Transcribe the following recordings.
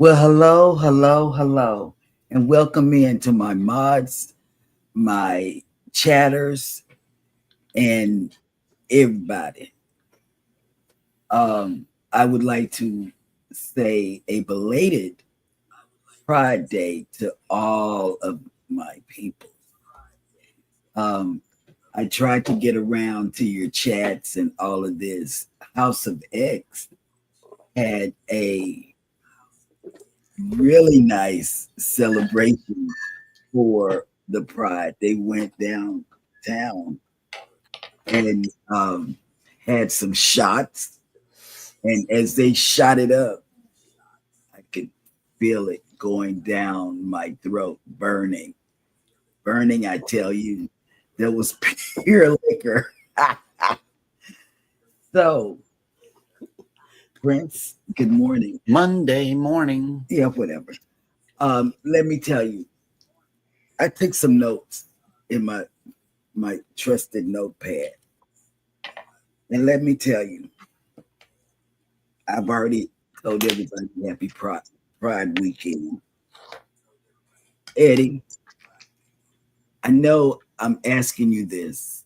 Well, hello, hello, hello, and welcome in to my mods, my chatters, and everybody. I would like to say a belated Pride Day to all of my people. Um, I tried to get around to your chats and all of this. House of X had a really nice celebration for the Pride. They went downtown and had some shots, and as they shot it up, I could feel it going down my throat, burning, burning. I tell you, there was pure liquor. So, Prince, good morning. Monday morning. Yeah, whatever. Let me tell you, I took some notes in my trusted notepad, and let me tell you, I've already told everybody happy Pride weekend. Eddie, I know I'm asking you this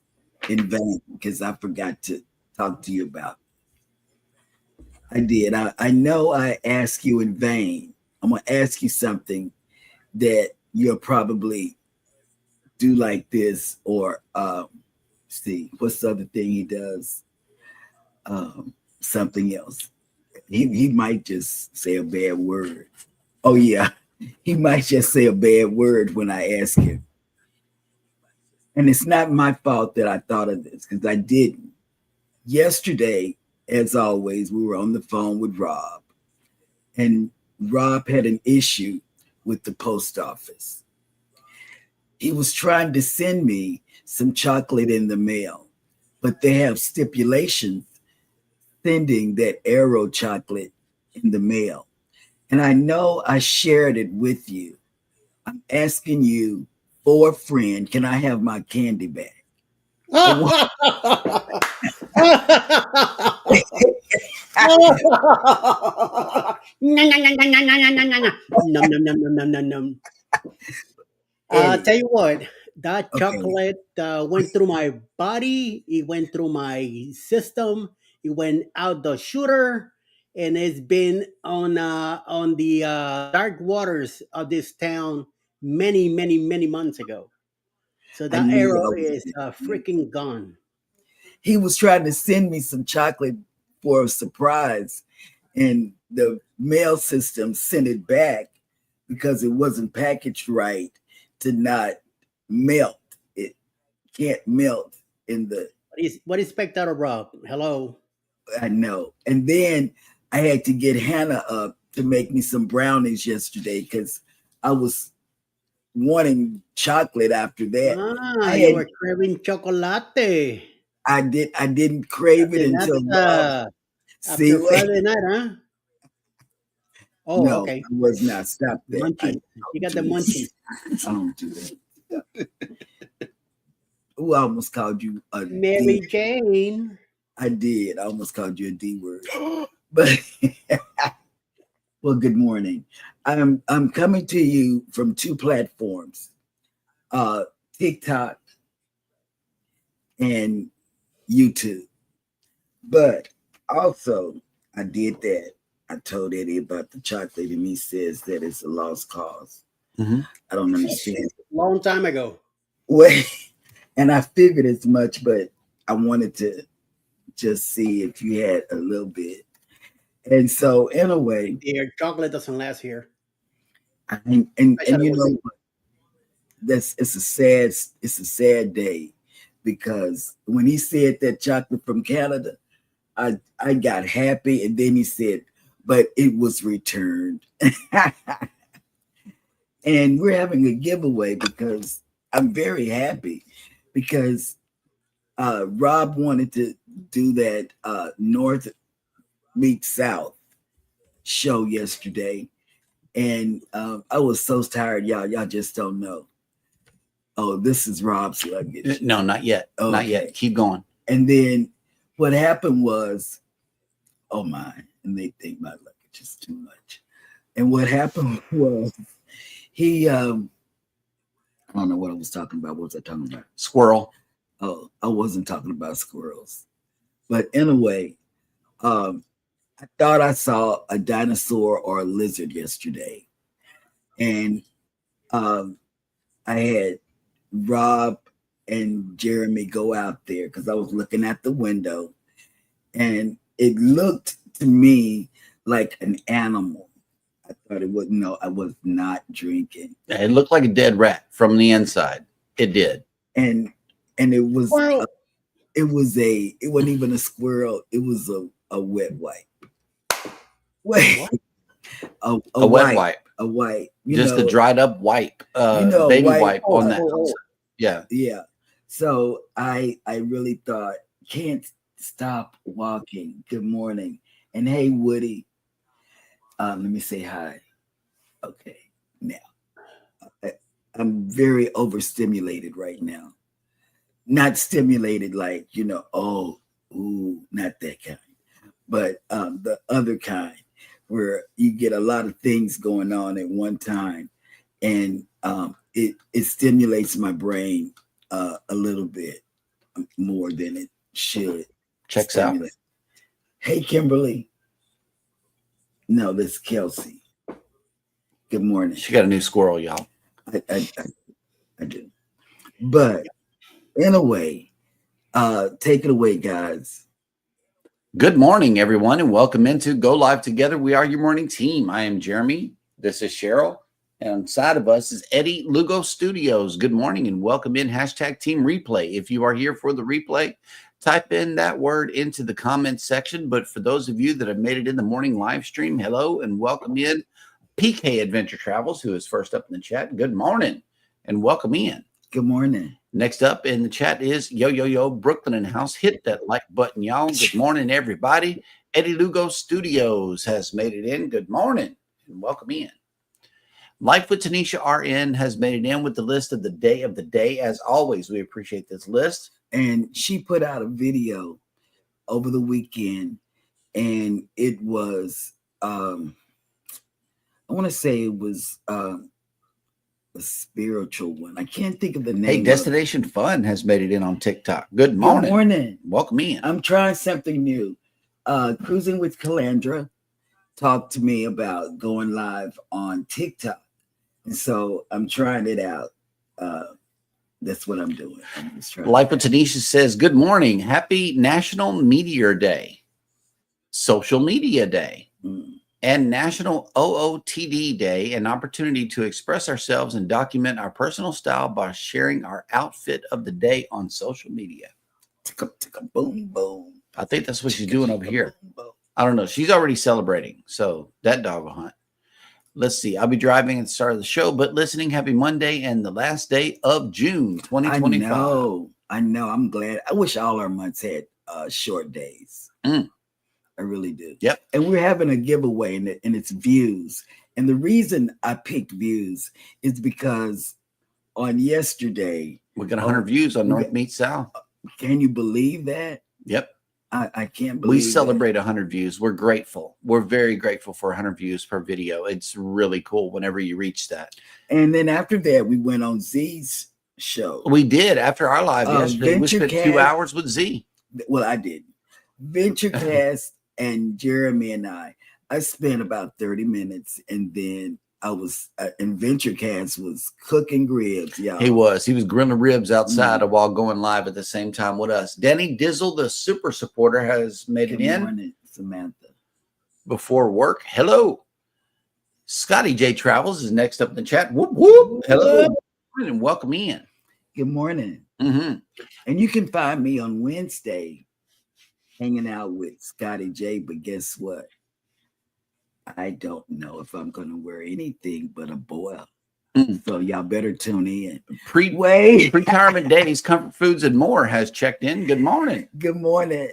in vain because I forgot to talk to you about. I did. I know I asked you in vain. I'm gonna ask you something that you'll probably do like this or see what's the other thing he does? Something else. He might just say a bad word. Oh yeah, he might just say a bad word when I ask him. And it's not my fault that I thought of this because I didn't. Yesterday, as always, we were on the phone with Rob, and Rob had an issue with the post office. He was trying to send me some chocolate in the mail, but they have stipulations sending that Aero chocolate in the mail. And I know I shared it with you. I'm asking you for a friend, can I have my candy back? Nom, nom, nom, nom, nom, nom, nom. Eddie, Tell you what, that okay. chocolate went through my body, it went through my system, it went out the shooter, and it's been on the dark waters of this town many, many, many months ago. So I that knew arrow I was is messing freaking gone. he was trying to send me some chocolate for a surprise, and the mail system sent it back because it wasn't packaged right to not melt. It can't melt in the What is Spectator Rob? Hello. I know. And then I had to get Hannah up to make me some brownies yesterday because I was wanting chocolate after that. Ah, I you had were craving chocolate. I didn't crave it And until that's Rob. See, after Friday night, huh? Oh, no, okay. I was not. Stop that. I Munchies. You don't got the do that. munchies. I don't do that. Who almost called you a D? Mary Jane. I did. I almost called you a D word. But well, good morning. I'm coming to you from two platforms, uh, TikTok and YouTube. But also, I did that. I told Eddie about the chocolate, and he says that it's a lost cause. Mhm. I don't understand. Long time ago. Wait, and I figured as much, but I wanted to just see if you had a little bit. And so, in a way, Dear, chocolate doesn't last here. and Especially you with me. know that's it's a sad day because when he said that chocolate from Canada, I got happy, and then he said, but it was returned. And we're having a giveaway because I'm very happy because Rob wanted to do that North meets South show yesterday, and I was so tired, y'all. Y'all just don't know. Oh, this is Rob's luggage. No, not yet. Okay. Not yet. Keep going. And then what happened was, oh my, and they think my luggage is too much. And what happened was he I don't know what I was talking about. What was I talking about? Squirrel. Oh, I wasn't talking about squirrels. But anyway, I thought I saw a dinosaur or a lizard yesterday. And um, I had Rob and Jeremy go out there because I was looking at the window and it looked to me like an animal. I thought it was no, I was not drinking. It looked like a dead rat from the inside. It did. And it was Squirrel. it wasn't even a squirrel, it was a wet wipe. Wait, A wet wipe. A wipe. Just the dried up wipe. Baby wipe on that. Yeah. Yeah. So I really thought, can't stop walking. Good morning. And hey, Woody. Let me say hi. Okay. Now, I'm very overstimulated right now. Not stimulated like, oh, ooh, not that kind. But the other kind where you get a lot of things going on at one time. And it stimulates my brain a little bit more than it should. Checks stimulate. Out. Hey, Kimberly. No, this is Kelsey. Good morning. She got a new squirrel, y'all. I do. But anyway, take it away, guys. Good morning, everyone, and welcome into Go Live Together. We are your morning team. I am Jeremy. This is Cheryl. And inside of us is Eddie, Lugo Studios. Good morning and welcome in #Team Replay. If you are here for the replay, type in that word into the comments section. But for those of you that have made it in the morning live stream, hello and welcome in PK Adventure Travels, who is first up in the chat. Good morning and welcome in. Good morning. Next up in the chat is Yo Brooklyn in house. Hit that like button, y'all. Good morning, everybody. Eddie Lugo Studios has made it in. Good morning and welcome in. Life with Tanisha RN has made it in with the list of the day. As always, we appreciate this list. And she put out a video over the weekend, and it was, I want to say it was a spiritual one. I can't think of the name. Hey, Destination Fun has made it in on TikTok. Good morning. Good morning. Welcome in. I'm trying something new. Cruising with Calandra talked to me about going live on TikTok. And so I'm trying it out. That's what I'm doing. I'm just trying. Life with Tanisha says, good morning. Happy National Meteor Day, Social Media Day, and National OOTD Day, an opportunity to express ourselves and document our personal style by sharing our outfit of the day on social media. Boom, boom. I think that's what she's doing over here. I don't know. She's already celebrating. So that dog will hunt. Let's see. I'll be driving at the start of the show, but listening. Happy Monday and the last day of June 2025. I know. I'm glad. I wish all our months had short days. I really do. Yep. And we're having a giveaway, and it's views. And the reason I picked views is because on yesterday we got 100 views on North Meets South. Can you believe that? Yep. I can't believe we celebrate 100 views. We're grateful. We're very grateful for 100 views per video. It's really cool whenever you reach that. And then after that, we went on Z's show. We did. After our live yesterday, we spent 2 hours with Z. Well, I did. VentureCast and Jeremy and I spent about 30 minutes, and then I was and VentureCast was cooking ribs, y'all. He was grilling ribs outside while going live at the same time with us. Danny Dizzle, the super supporter, has made it in. Morning, Samantha. Before work. Hello. Scotty J Travels is next up in the chat. Whoop whoop. Hello. And welcome in. Good morning. And you can find me on Wednesday hanging out with Scotty J, but guess what? I don't know if I'm going to wear anything but a boil. So y'all better tune in. Retirement Days, Comfort Foods and More has checked in. Good morning. Good morning.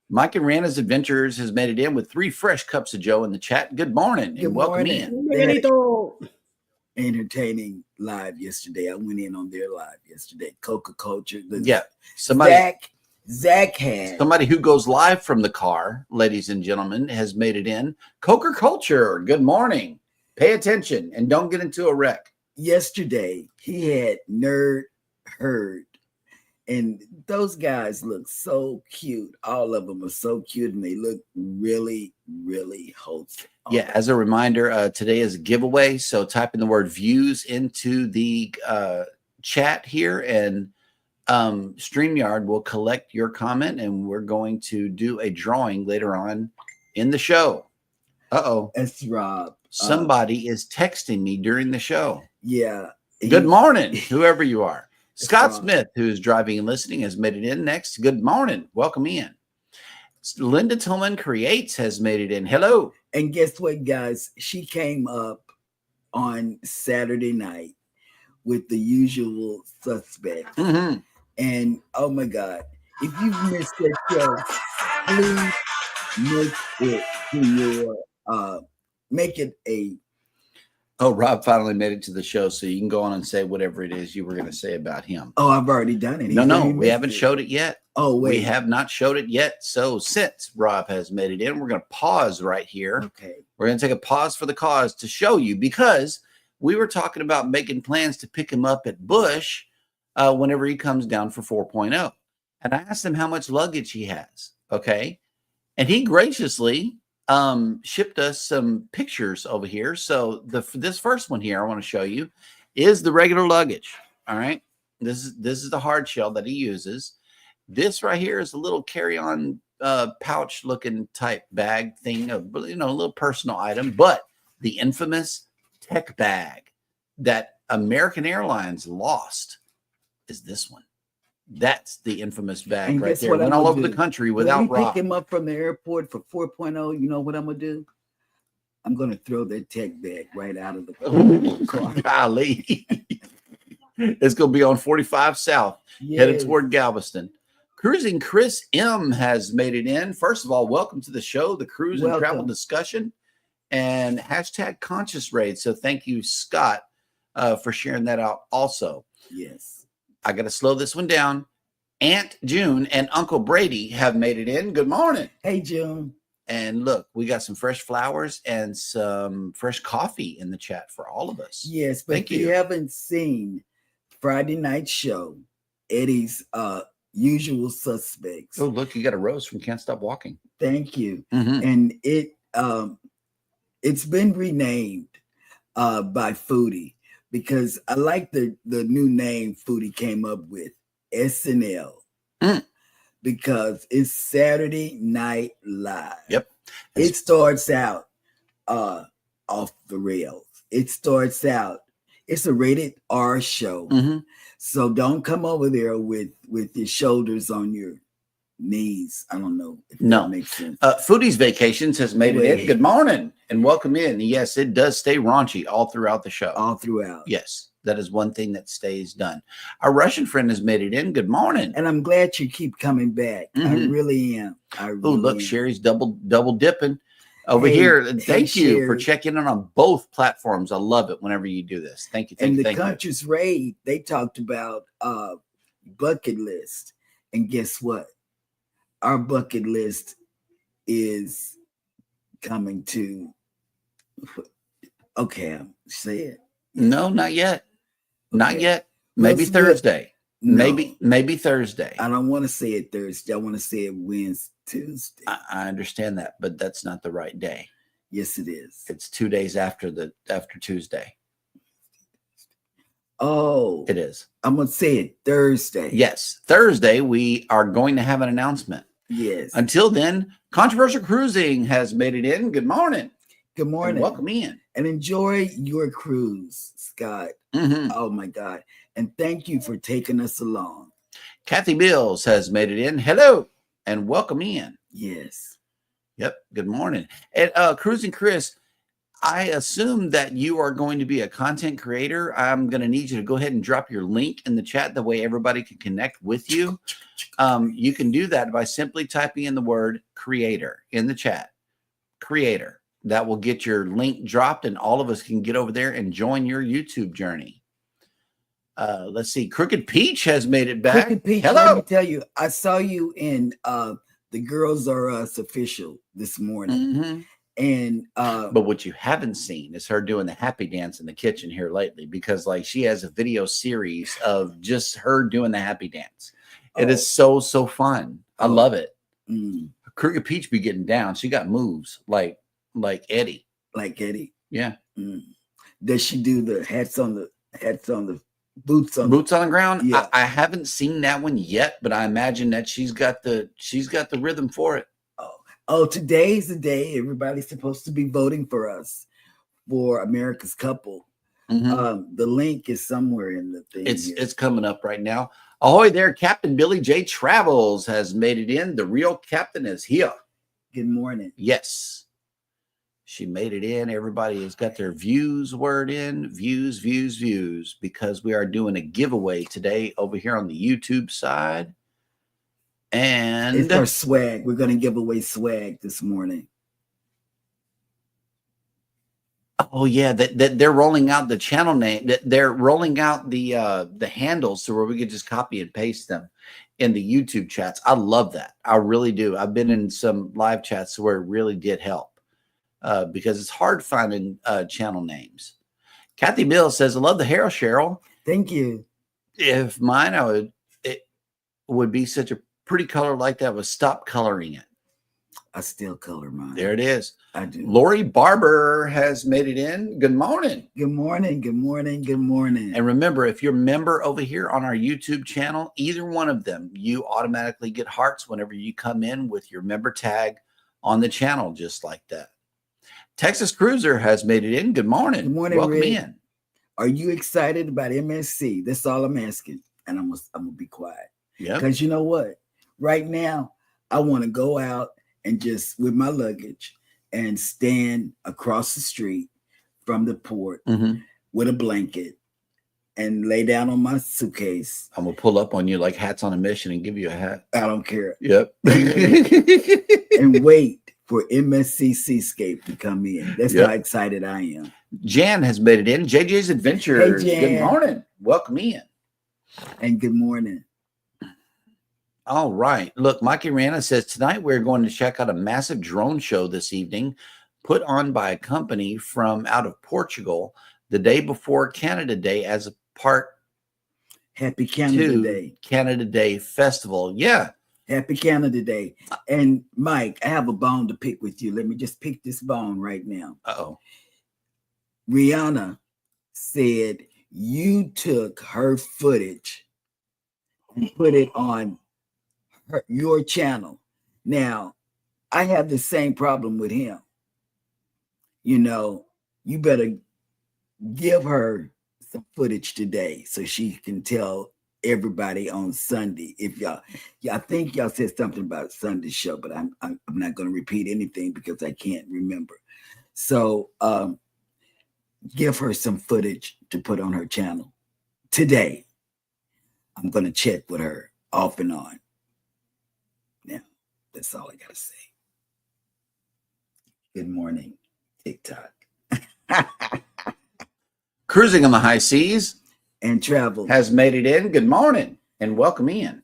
Mike and Rana's Adventures has made it in with 3 fresh cups of Joe in the chat. Good morning and welcome in. Entertaining live yesterday. I went in on their live yesterday. Coca Culture. Yeah. Zach had. Somebody who goes live from the car, ladies and gentlemen, has made it in. Coker Culture, good morning. Pay attention and don't get into a wreck. Yesterday, he had Nerd Herd. And those guys look so cute. All of them are so cute, and they look really, really wholesome. Yeah, as a reminder, today is a giveaway. So type in the word views into the chat here, and StreamYard will collect your comment, and we're going to do a drawing later on in the show. Uh-oh. That's Rob. Somebody is texting me during the show. Yeah. Good morning, whoever you are. Scott Rob. Smith, who's driving and listening, has made it in next. Good morning. Welcome in. Linda Tillman Creates has made it in. Hello. And guess what, guys? She came up on Saturday night with the usual suspects. Mm-hmm. And oh my God, if you've missed that show, please make it to your make it a. Oh, Rob finally made it to the show, so you can go on and say whatever it is you were going to say about him. Oh, I've already done it. No, we haven't showed it yet. Oh, wait. We have not showed it yet. So since Rob has made it in, we're going to pause right here. Okay. We're going to take a pause for the cause to show you, because we were talking about making plans to pick him up at Bush whenever he comes down for 4.0. And I asked him how much luggage he has. Okay. And he graciously shipped us some pictures over here. So this first one here I want to show you is the regular luggage. All right. This is the hard shell that he uses. This right here is a little carry-on pouch looking type bag thing, a little personal item, but the infamous tech bag that American Airlines lost is this one. That's the infamous bag And right guess there. what Went I'm all gonna over the do? country When without we Rob. pick him up from the airport for 4.0, you know what I'm gonna do? I'm gonna throw that tech bag right out of the car. Golly. It's gonna be on 45 South, headed Yes. toward Galveston. Cruising Chris M has made it in. First of all, welcome to the show, the Cruise and Travel Welcome. Discussion, and hashtag Conscious Raid. So thank you, Scott, for sharing that out also. Yes. I got to slow this one down. Aunt June and Uncle Brady have made it in. Good morning. Hey, June. And look, we got some fresh flowers and some fresh coffee in the chat for all of us. Yes, but Thank if you you. haven't seen Friday night show, Eddie's usual suspects. Oh, look, you got a rose from Can't Stop Walking. Thank you. Mhm. And it's been renamed by Foodie, because I like the new name Foodie came up with, SNL, because it's Saturday Night Live. Yep. It starts out off the rails. It starts out. It's a rated R show, Mhm. so don't come over there with your shoulders on your knees. I don't know if No. that makes sense. Foodie's Vacations has made it in. Wait. Good morning and welcome in. Yes, it does stay raunchy all throughout the show. All throughout. Yes, that is one thing that stays done. Our Russian friend has made it in. Good morning. And I'm glad you keep coming back. I Mhm. really am. Oh, look, Sherry's double dipping over Hey, here. hey, Thank you for Sherry. checking in on both platforms. I love it whenever you do this. Thank you. Thank And you. the Thank you. Conscious Raid, they talked about bucket list. And guess what? Our bucket list is coming to. Okay, I'll say it. No, not yet. Not Okay. yet. Maybe Let's do it. Thursday. No, Maybe Thursday. I don't want to say it Thursday. I want to say it Wednesday, Tuesday. I understand that, but that's not the right day. Yes, it is. It's 2 days after Tuesday. Oh, It is. I'm gonna say it Thursday. Yes. Thursday, we are going to have an announcement. Yes. Until then, Controversial Cruising has made it in. Good morning. Good And morning. welcome in. And enjoy your cruise, Scott. Mhm. Oh my God. And thank you for taking us along. Kathy Mills has made it in. Hello and welcome in. Yes. Yep. Good morning. And Cruising Chris, I assume that you are going to be a content creator. I'm going to need you to go ahead and drop your link in the chat. The way everybody can connect with you. You can do that by simply typing in the word creator in the chat. Creator. That will get your link dropped and all of us can get over there and join your YouTube journey. Let's see. Crooked Peach has made it back. Crooked Peach, let me Hello. tell you, I saw you in the Girls Are Us official this morning. Mhm. And But what you haven't seen is her doing the happy dance in the kitchen here lately, because like she has a video series of just her doing the happy dance. It is so fun. I love it. Crooked Peach be getting down. She got moves like Eddie. Like Eddie. Yeah. Does she do the hats on the boots on the ground? Yeah. I haven't seen that one yet, but I imagine that she's got the rhythm for it. Oh, today's the day everybody's supposed to be voting for us for America's Couple. The link is somewhere in the thing. It's coming up right now. Ahoy there, Captain Billy J. Travels has made it in. The real captain is here. Good morning. Yes. She made it in. Everybody has got their views word in. Views, because we are doing a giveaway today over here on the YouTube side. And it's our swag. We're going to give away swag this morning. Oh yeah, that they're rolling out the channel name. They're rolling out the handles to where we could just copy and paste them in the YouTube chats. I love that. I really do. I've been in some live chats where it really did help because it's hard finding channel names. Kathy Bill says, "I love the hair, Cheryl." Thank you. If mine, it would be such a pretty color like that. Would stop coloring it. I still color mine. There it is. I do. Lori Barber has made it in. Good morning. Good morning. Good morning. Good morning. And remember, if you're a member over here on our YouTube channel, either one of them, you automatically get hearts whenever you come in with your member tag on the channel, just like that. Texas Cruiser has made it in. Good morning. Good morning. Welcome Rick. in. Are you excited about MSC? That's all I'm asking. And I'm gonna be quiet. Yeah. Because you know what? Right now, I want to go out and just with my luggage and stand across the street from the port with a blanket and lay down on my suitcase. I'm gonna pull up on you like Hats on a Mission and give you a hat. I don't care. Yep. And wait for MSC Seascape to come in. That's how excited I am. Jan has made it in. JJ's Adventures. Hey, Jan. Good morning. Welcome in. And good morning. All right. Look, Mikey Rana says tonight we're going to check out a massive drone show this evening put on by a company from out of Portugal the day before Canada Day as a part Happy Canada Day. Canada Day Festival. Yeah. Happy Canada Day. And Mike, I have a bone to pick with you. Let me just pick this bone right now. Uh-oh. Rihanna said you took her footage and put it on your channel. Now, I have the same problem with him. You know, you better give her some footage today so she can tell everybody on Sunday. If I think y'all said something about Sunday show, but I'm not going to repeat anything because I can't remember. So give her some footage to put on her channel today. I'm going to check with her off and on. Now, that's all I got to say. Good morning, TikTok. Cruising on the High Seas and Travel has made it in. Good morning and welcome in.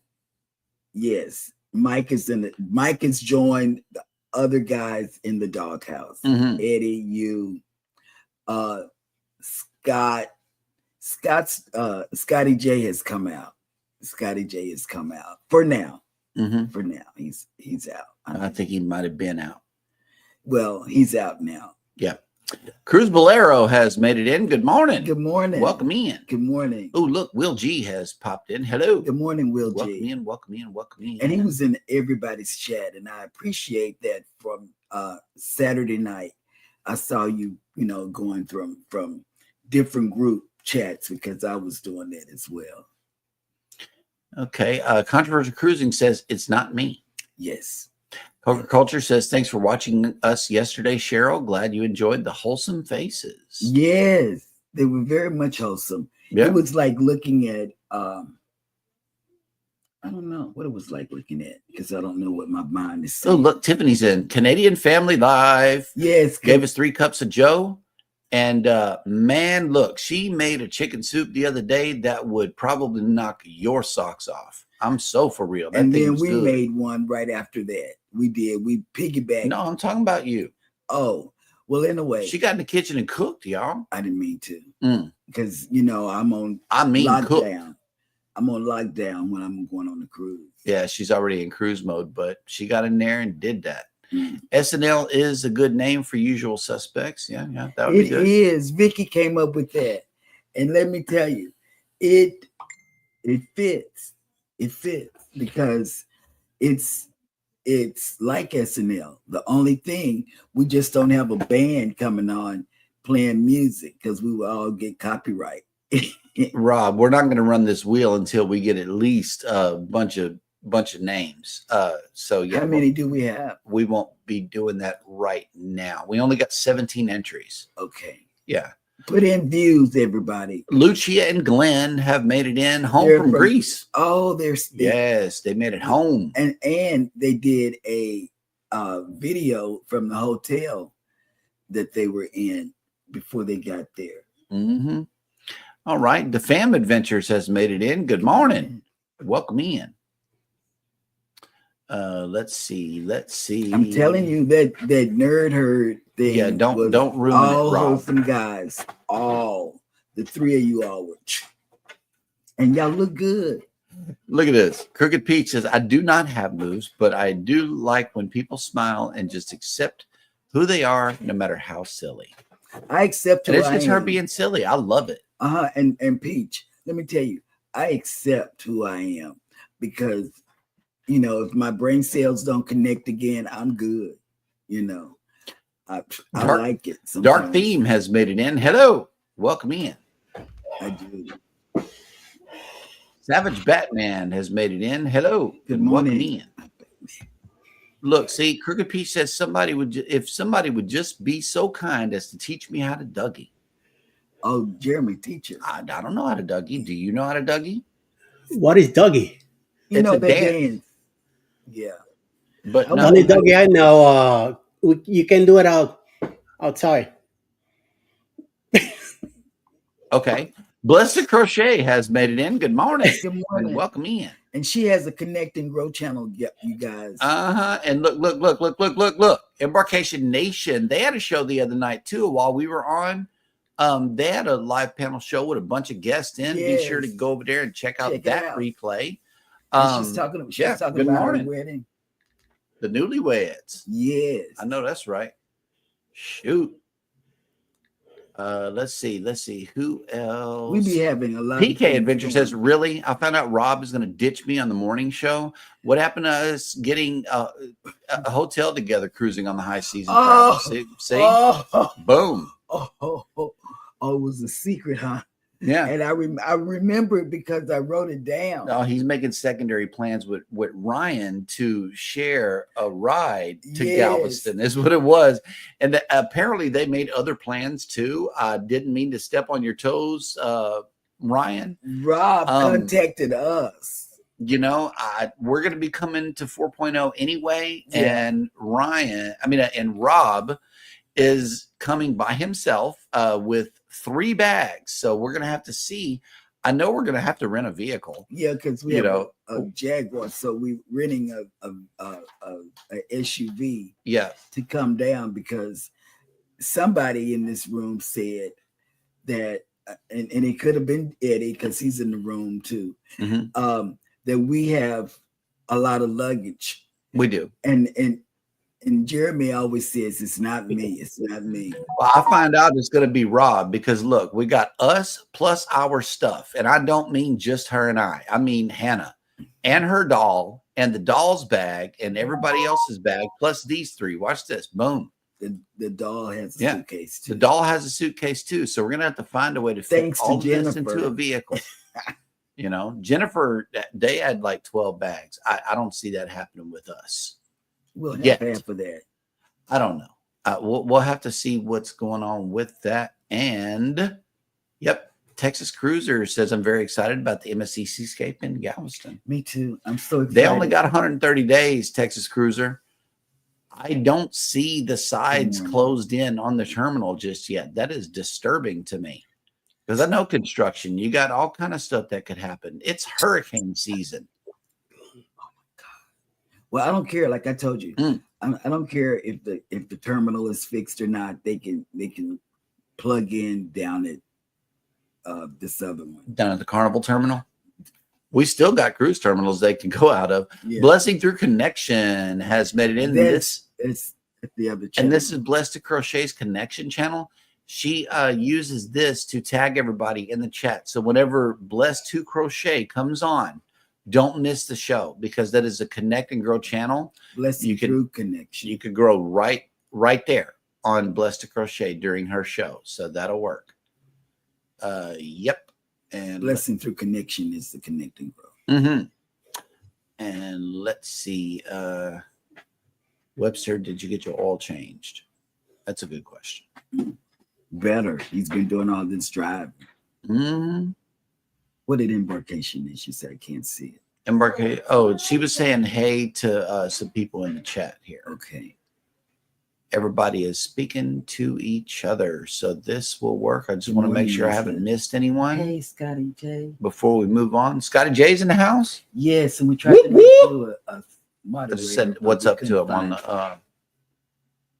Yes, Mike is joined the other guys in the doghouse. Eddie, you, Scotty J has come out. Scotty J has come out for now. For now, he's out. I think he might have been out. Well, he's out now. Yeah. Cruz Bolero has made it in. Good morning. Good morning. Welcome in. Good morning. Oh, look, Will G has popped in. Hello. Good morning, Will G. Welcome in, welcome in, welcome in. And he was in everybody's chat, and I appreciate that. From Saturday night, I saw you, going from different group chats because I was doing that as well. Okay. Controversial Cruising says it's not me. Yes. Coca Culture says, thanks for watching us yesterday, Cheryl. Glad you enjoyed the wholesome faces. Yes, they were very much wholesome. Yeah. It was like looking at, I don't know what it was like looking at because I don't know what my mind is saying. Oh, look, Tiffany's in. Canadian Family Live. Yes. Gave us 3 cups of Joe And man, look, she made a chicken soup the other day that would probably knock your socks off. I'm so for real. That And thing then was we good. made one right after that. We did. We piggybacked. No, I'm talking about you. Oh, well, in a way. She got in the kitchen and cooked, y'all. I didn't mean to. Mm. Because, you know, I'm on cooked. lockdown. I'm on lockdown when I'm going on the cruise. Yeah, she's already in cruise mode, but she got in there and did that. Mm. SNL is a good name for Usual Suspects. Yeah, that would be good. It is. Vicky came up with that. And let me tell you, it fits. It fits because it's like SNL. The only thing, we just don't have a band coming on playing music because we will all get copyright. Rob, we're not going to run this wheel until we get at least a bunch of names. So yeah, how many do we have? We won't be doing that right now. We only got 17 entries. Okay. Yeah. Put in views, everybody. Lucia and Glenn have made it in home from Greece. Oh, yes, they made it home. And they did a video from the hotel that they were in before they got there. Mm-hmm. All right. The Fam Adventures has made it in. Good morning. Welcome in. Let's see. I'm telling you that nerd herd thing. Yeah, don't ruin all it, Rob. wholesome guys. All the three of you all were, and y'all look good. Look at this. Crooked Pete says, I do not have moves, but I do like when people smile and just accept who they are, no matter how silly. I accept who and it's I just am. her being silly. I love it. And Peach, let me tell you, I accept who I am because, you know, if my brain cells don't connect again, I'm good. You know, I like it. Sometimes. Dark Theme has made it in. Hello. Welcome in. I do. Savage Batman has made it in. Hello. Good morning. Welcome in. Look, see, Crooked Peach says if somebody would just be so kind as to teach me how to Dougie. Oh, Jeremy, teach us. I don't know how to Dougie. Do you know how to Dougie? What is Dougie? You know that dance. Yeah. But no, only Dougie I know. You can do it outside. Okay. Blessed Crochet has made it in. Good morning. Good morning. And welcome in. And she has a Connect and Grow channel, you guys. And look. Embarkation Nation. They had a show the other night too while we were on. They had a live panel show with a bunch of guests in. Yes. Be sure to go over there and check out that replay. She's talking about her wedding. The newlyweds. Yes. I know that's right. Shoot. Let's see. Who else? We be having a lot. PK Adventure says, really? I found out Rob is going to ditch me on the morning show. What happened to us getting a hotel together, cruising on the high season? Oh, see? Boom. Oh, it was a secret, huh? Yeah. And I remember it because I wrote it down. No, he's making secondary plans with Ryan to share a ride to Galveston is what it was. And apparently they made other plans too. I didn't mean to step on your toes, Ryan. Rob contacted us. You know, we're going to be coming to 4.0 anyway. Yeah. And Rob is coming by himself with 3 bags. So we're going to have to see. I know we're going to have to rent a vehicle. Yeah, because we have a Jaguar. So we're renting a SUV to come down because somebody in this room said that, and it could have been Eddie because he's in the room too, that we have a lot of luggage. We do. And Jeremy always says, it's not me. It's not me. Well, I find out it's going to be Rob because, look, we got us plus our stuff. And I don't mean just her and I. I mean Hannah and her doll and the doll's bag and everybody else's bag plus these 3. Watch this. Boom. The doll has a suitcase, too. The doll has a suitcase, too. So we're going to have to find a way to fit all this into a vehicle. You know, Jennifer, they had like 12 bags. I don't see that happening with us. We'll have half of that. I don't know. We'll have to see what's going on with that. And Texas Cruiser says, I'm very excited about the MSC Seascape in Galveston. Me too. I'm so excited. They only got 130 days, Texas Cruiser. I don't see the sides closed in on the terminal just yet. That is disturbing to me because I know construction. You got all kind of stuff that could happen. It's hurricane season. Well, I don't care. Like I told you, I don't care if the terminal is fixed or not. They can plug in down at this other one, down at the Carnival terminal. We still got cruise terminals they can go out of. Yeah. Blessing Through Connection has made it in. It's the other channel. And this is Blessed to Crochet's Connection channel. She uses this to tag everybody in the chat. So whenever Blessed to Crochet comes on, don't miss the show because that is a Connect and Grow channel. Blessed Through Connection. You could grow right there on Blessed to Crochet during her show. So that'll work. Yep. And Blessing Through Connection is the Connect and Grow. Mm-hmm. And let's see. Webster, did you get your oil changed? That's a good question. Better. He's been doing all this driving. Mm-hmm. What did embarkation is? She said, I can't see it. Embarkation. Oh, she was saying hey to some people in the chat here. Okay. Everybody is speaking to each other. So this will work. I just want to make sure I haven't missed anyone. Hey, Scotty J. Before we move on. Scotty J's in the house? Yes, and we tried to do a moderator. I just said what's up to him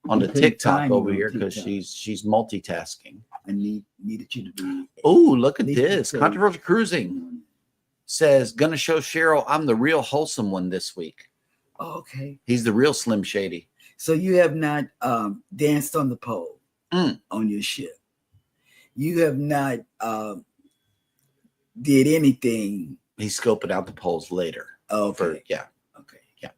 on the TikTok over here because she's multitasking. I needed you to be. Oh, look at this. Controversial Cruising says, gonna show Cheryl I'm the real wholesome one this week. Oh, okay. He's the real Slim Shady. So you have not danced on the pole on your ship. You have not did anything. He's scoping out the poles later. Oh, okay. Okay. Yeah.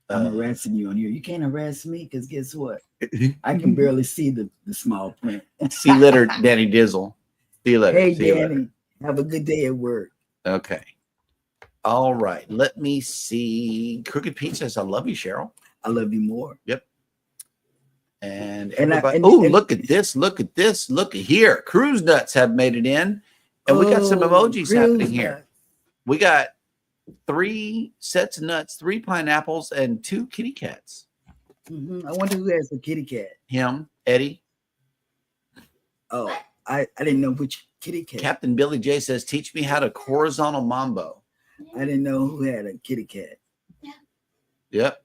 I'm harassing you on here. You can't harass me because guess what? I can barely see the small print. See you later, Danny Dizzle. See you later. Hey, See you Danny. later. Have a good day at work. Okay. All right. Let me see. Crooked Pete says, I love you, Cheryl. I love you more. Yep. And everybody. Look at this. Look at this. Look at here. Cruise Nuts have made it in. And we got some emojis happening here. We got 3 sets of nuts, 3 pineapples, and 2 kitty cats. Mm-hmm. I wonder who has a kitty cat. Him, Eddie. Oh, I didn't know which kitty cat. Captain Billy J says, teach me how to horizontal mambo. I didn't know who had a kitty cat. Yep.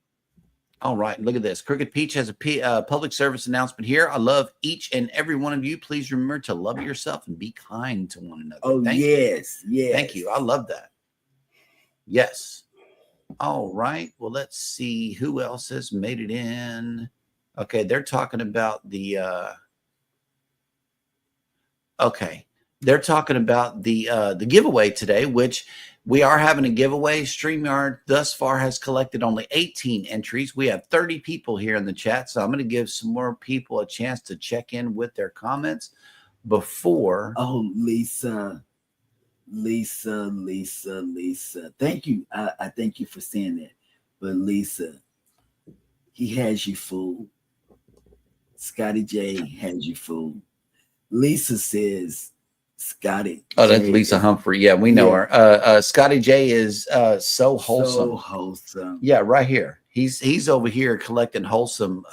All right. Look at this. Crooked Peach has a public service announcement here. I love each and every one of you. Please remember to love yourself and be kind to one another. Oh, yes. Thank you. I love that. Yes. All right. Well, let's see who else has made it in. Okay. They're talking about the, they're talking about the giveaway today, which we are having a giveaway. StreamYard thus far has collected only 18 entries. We have 30 people here in the chat. So I'm going to give some more people a chance to check in with their comments before. Oh, Lisa. Thank you. I thank you for saying that. But Lisa, he has you fooled. Scotty J has you fooled. Lisa says Scotty. Oh, that's Lisa Humphrey. Yeah, we know her. Scotty J is so wholesome. So wholesome. Yeah, right here. He's over here collecting wholesome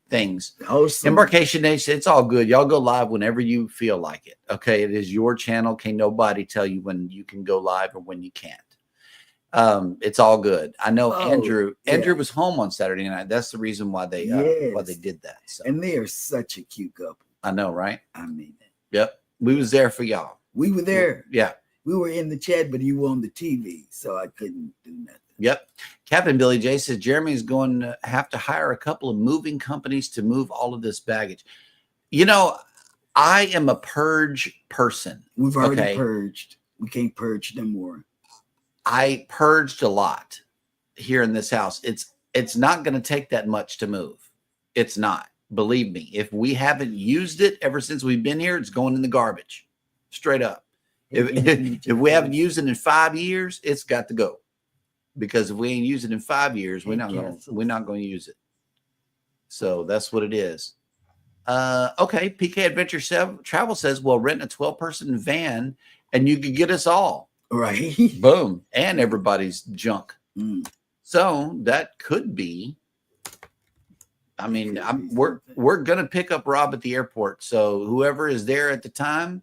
things. Wholesome. Embarkation Nation, it's all good. Y'all go live whenever you feel like it. Okay, it is your channel. Can't nobody tell you when you can go live or when you can't. It's all good. I know Andrew was home on Saturday night. That's the reason why they did that. So. And they are such a cute couple. I know, right? I mean it. Yep. We was there for y'all. We were there. Yeah. We were in the chat, but you were on the TV, so I couldn't do nothing. Yep. Captain Billy J says Jeremy is going to have to hire a couple of moving companies to move all of this baggage. You know, I am a purge person. We've already purged. We can't purge no more. I purged a lot here in this house. It's not going to take that much to move. It's not. Believe me. If we haven't used it ever since we've been here, it's going in the garbage. Straight up. If we haven't used it in 5 years, it's got to go. Because if we ain't used it in 5 years, we're not going to use it. So that's what it is. Okay. PK Adventure Travel says, well, rent a 12-person van and you could get us all. Right. Boom. And everybody's junk. So that could be. I mean, we're gonna pick up Rob at the airport. So whoever is there at the time,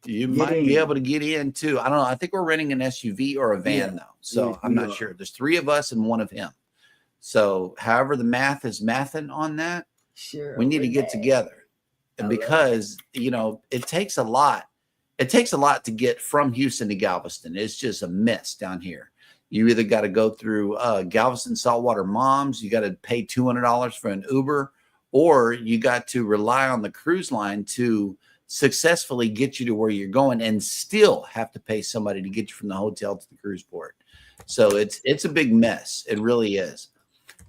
you might be able to get in too. I don't know. I think we're renting an SUV or a van though. So I'm not sure. There's 3 of us and 1 of him. So however the math is mathing on that, we need to get together. And because, it takes a lot. It takes a lot to get from Houston to Galveston. It's just a mess down here. You either got to go through Galveston Saltwater Moms, you got to pay $200 for an Uber, or you got to rely on the cruise line to successfully get you to where you're going and still have to pay somebody to get you from the hotel to the cruise port. So it's a big mess. It really is.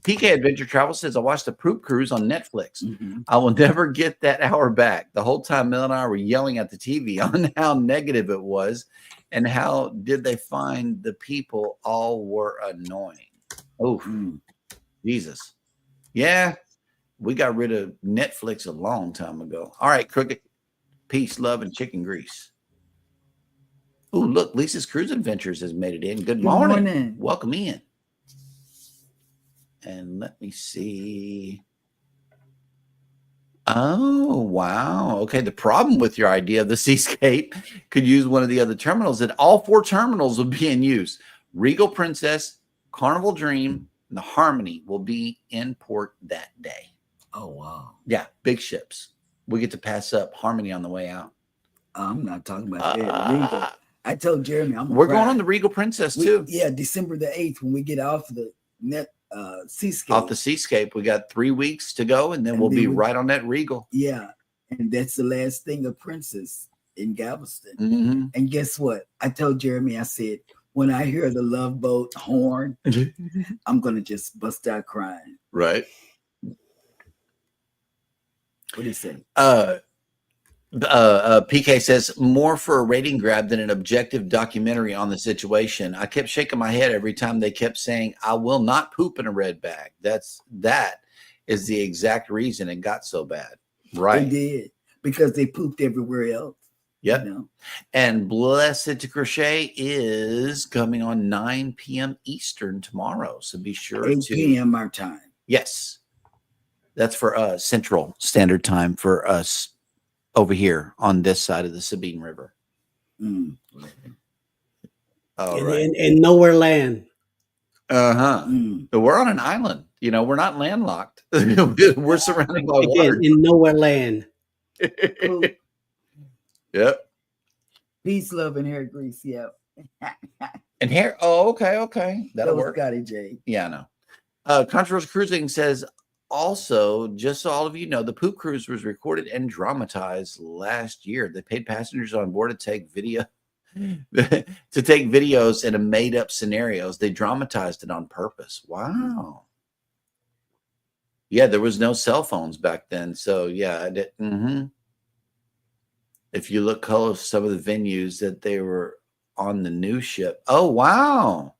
PK Adventure Travel says, I watched the Poop Cruise on Netflix. I will never get that hour back. The whole time Mel and I were yelling at the TV on how negative it was and how did they find the people all were annoying. Oh, Jesus. Yeah, we got rid of Netflix a long time ago. All right, Crooked. Peace, love, and chicken grease. Oh, look, Lisa's Cruise Adventures has made it in. Good morning. Welcome in. And let me see. Oh, wow. Okay. The problem with your idea of the Seascape could use one of the other terminals, that all 4 terminals will be in use. Regal Princess, Carnival Dream, and the Harmony will be in port that day. Oh, wow. Yeah. Big ships. We get to pass up Harmony on the way out. I'm not talking about that. Regal. I told Jeremy we're going on the Regal Princess too. Yeah. December the 8th, when we get off the Seascape. Off the Seascape, we got 3 weeks to go, and then we'll be right on that Regal. Yeah, and that's the last thing of Princess in Galveston. And guess what? I told Jeremy, I said, when I hear the Love Boat horn, I'm gonna just bust out crying. Right. What do you say? PK says, more for a rating grab than an objective documentary on the situation. I kept shaking my head every time they kept saying, I will not poop in a red bag. That is the exact reason it got so bad. Right. They did, because they pooped everywhere else. Yep. And Blessed to Crochet is coming on 9 p.m. Eastern tomorrow. So be sure 8 p.m. our time. Yes. That's for Central Standard Time for us over here on this side of the Sabine River. All right. In nowhere land. We're on an island. We're not landlocked. We're surrounded by water. In nowhere land. Yep. Peace, love, and hair grease. Yep. And hair. Oh, okay. That'll work. Scotty J. Yeah, I know. Controversial Cruising says, also, just so all of you know, the Poop Cruise was recorded and dramatized last year. They paid passengers on board to take videos in made-up scenarios. They dramatized it on purpose. Wow. Yeah, there was no cell phones back then. So, yeah, if you look close, some of the venues that they were on the new ship. Oh, wow.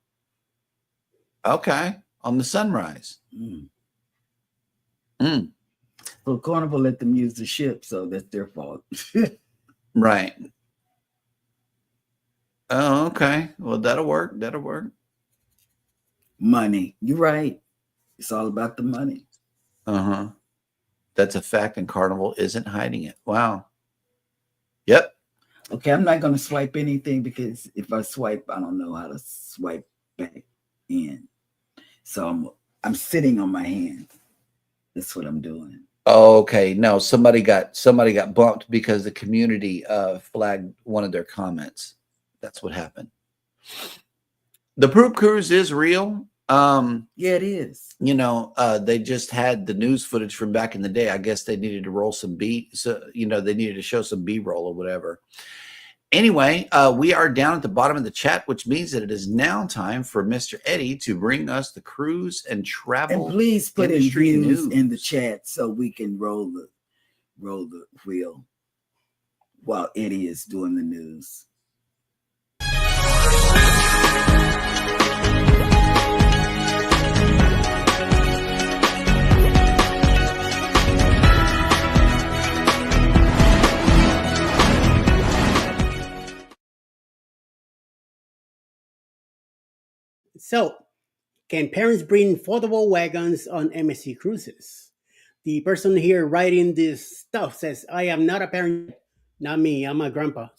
Okay. On the Sunrise. Well, Carnival let them use the ship, so that's their fault. Right. Oh, okay. Well, that'll work. Money. You're right. It's all about the money. That's a fact, and Carnival isn't hiding it. Wow. Yep. Okay, I'm not going to swipe anything, because if I swipe, I don't know how to swipe back in. So I'm sitting on my hands. That's what I'm doing. Okay. No, somebody got bumped because the community flagged one of their comments. That's what happened. The Poop Cruise is real. Yeah, it is. They just had the news footage from back in the day. I guess they needed to roll some they needed to show some B-roll or whatever. Anyway, we are down at the bottom of the chat, which means that it is now time for Mr. Eddie to bring us the cruise and travel. And please put in views news in the chat so we can roll the wheel while Eddie is doing the news. So Can parents bring foldable wagons on MSC cruises? The person here writing this stuff says, I am not a parent yet. Not me, I'm a grandpa.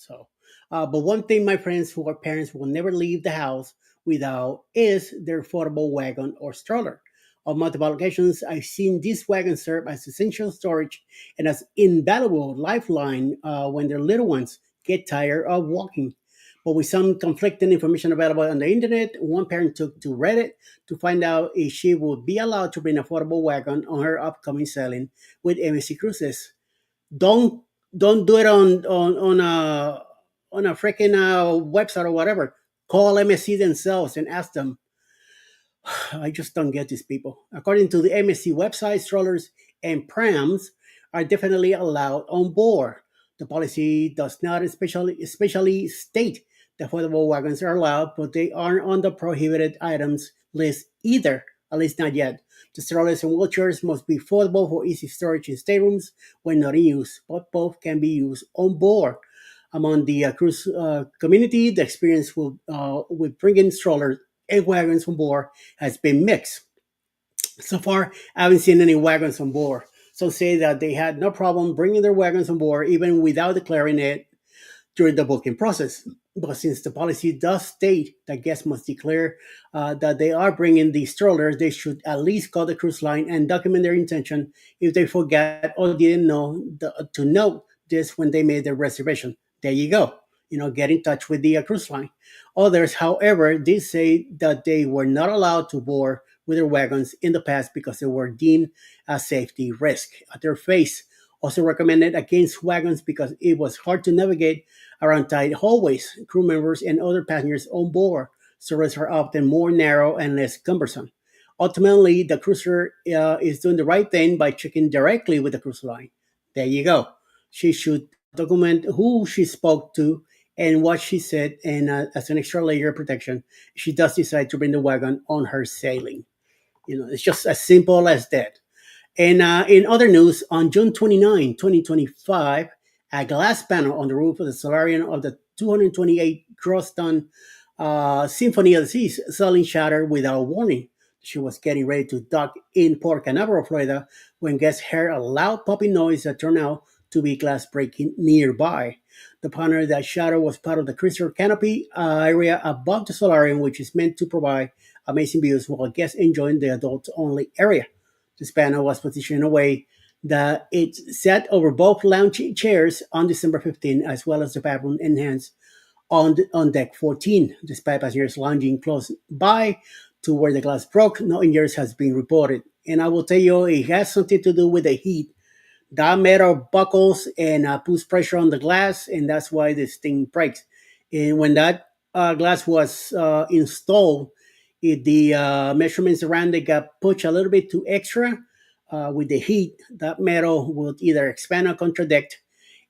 But one thing my friends who are parents will never leave the house without is their foldable wagon or stroller. On multiple occasions, I've seen these wagons serve as essential storage and as invaluable lifeline when their little ones get tired of walking. But with some conflicting information available on the internet, one parent took to Reddit to find out if she would be allowed to bring a affordable wagon on her upcoming sailing with MSC Cruises. Don't don't do it on a freaking website or whatever. Call MSC themselves and ask them. I just don't get these people. According to the MSC website, strollers and prams are definitely allowed on board. The policy does not especially state that affordable wagons are allowed, but they aren't on the prohibited items list either, at least not yet. The strollers and wheelchairs must be foldable for easy storage in staterooms when not in use, but both can be used on board. Among the cruise community, the experience with bringing strollers and wagons on board has been mixed. So far, I haven't seen any wagons on board. Some say that they had no problem bringing their wagons on board even without declaring it during the booking process. But since the policy does state that guests must declare that they are bringing the strollers, they should at least call the cruise line and document their intention if they forget or didn't to note this when they made their reservation. There you go. Get in touch with the cruise line. Others, however, did say that they were not allowed to board with their wagons in the past because they were deemed a safety risk. At their face, also recommended against wagons because it was hard to navigate around tight hallways. Crew members and other passengers on board services are often more narrow and less cumbersome. Ultimately, the cruiser is doing the right thing by checking directly with the cruise line. There you go. She should document who she spoke to and what she said, and as an extra layer of protection, she does decide to bring the wagon on her sailing. It's just as simple as that. And in other news, on June 29, 2025, a glass panel on the roof of the solarium of the 228 gross ton Symphony of the Seas suddenly shattered without warning. She was getting ready to dock in Port Canaveral, Florida, when guests heard a loud popping noise that turned out to be glass breaking nearby. The panel that shattered was part of the crystal canopy area above the solarium, which is meant to provide amazing views while guests enjoying the adults-only area. This panel was positioned in a way that it sat over both lounge chairs on December 15, as well as the bathroom enhance on deck 14. Despite passengers lounging close by to where the glass broke, no injuries has been reported. And I will tell you, it has something to do with the heat. That metal buckles and puts pressure on the glass, and that's why this thing breaks. And when that glass was installed, the measurements around it got pushed a little bit too extra. With the heat, that metal would either expand or contradict,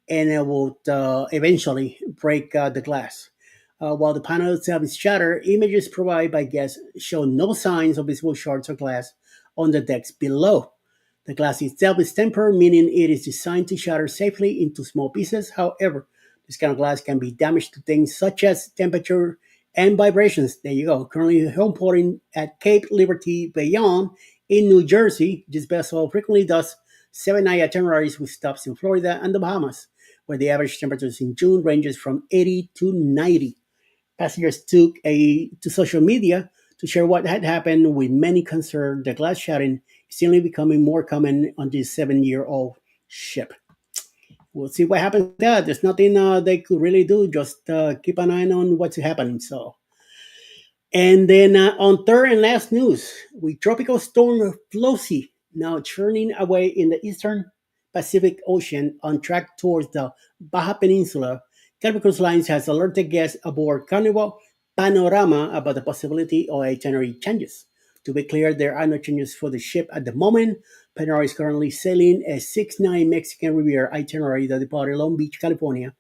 and it would eventually break the glass. While the panel itself is shattered, images provided by guests show no signs of visible shards of glass on the decks below. The glass itself is tempered, meaning it is designed to shatter safely into small pieces. However, this kind of glass can be damaged to things such as temperature and vibrations. There you go. Currently home porting at Cape Liberty Bayonne in New Jersey, this vessel frequently does 7-night itineraries with stops in Florida and the Bahamas, where the average temperatures in June ranges from 80 to 90. Passengers took to social media to share what had happened, with many concerned the glass shattering is still becoming more common on this 7-year-old ship. We'll see what happens with that. There's nothing they could really do. Just keep an eye on what's happening. And then on third and last news, with tropical storm Flossy now churning away in the eastern Pacific Ocean on track towards the Baja Peninsula, Carnival Cruise Lines has alerted guests aboard Carnival Panorama about the possibility of itinerary changes. To be clear, there are no changes for the ship at the moment. Panorama is currently sailing a 6-night Mexican Riviera itinerary that departed Long Beach, California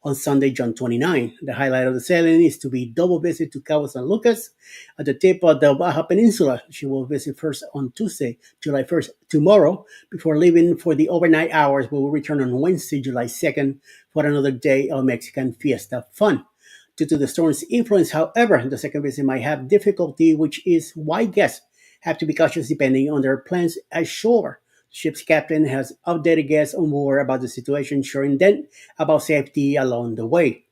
on Sunday, June 29. The highlight of the sailing is to be double visit to Cabo San Lucas at the tip of the Baja Peninsula. She will visit first on Tuesday, July 1st, tomorrow, before leaving for the overnight hours. We will return on Wednesday, July 2nd, for another day of Mexican fiesta fun. due to the storm's influence. However, the second visit might have difficulty, which is why guests have to be cautious depending on their plans ashore. Ship's captain has updated guests on board about the situation, ensuring them about safety along the way.